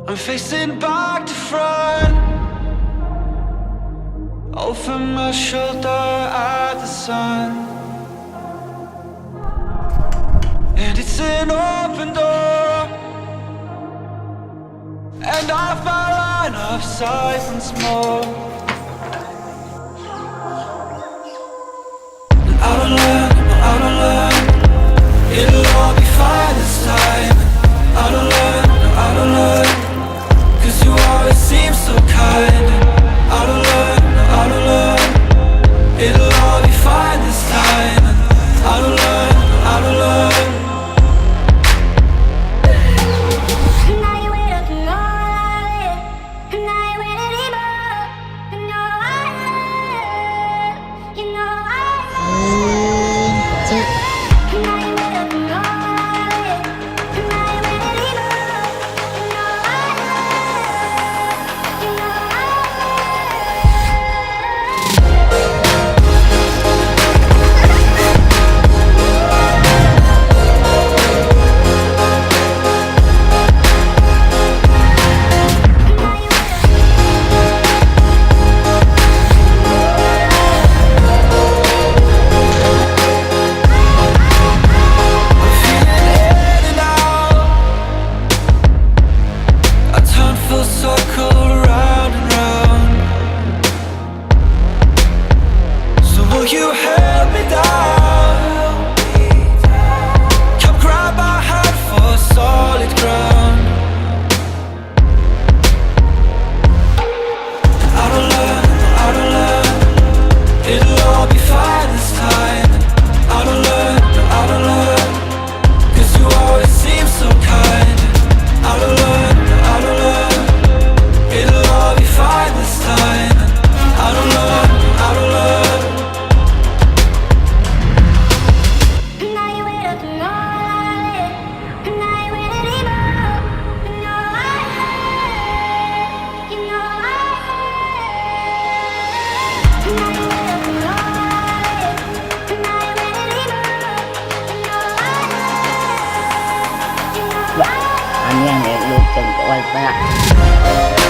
I'm facing back to front, over my shoulder at the sun. And it's an open door, and off my line of sight once more. I don't learn, I don't learn, it'll all be fine this time. I don't learn, I don't learn, 'cause you always seem so kind. I don't learn, I don't learn, it'll all be fine this time. I don't learn, I don't learn. You held me down, come grab my hand for solid ground. I don't learn, I don't learn, it'll all be fine this time. I don't learn, I don't learn, 'cause you always seem so kind. I don't learn, I don't learn, it'll all be fine this time. I don't learn, I don't learn. Anh nghe nhạc luôn chừng của anh ta.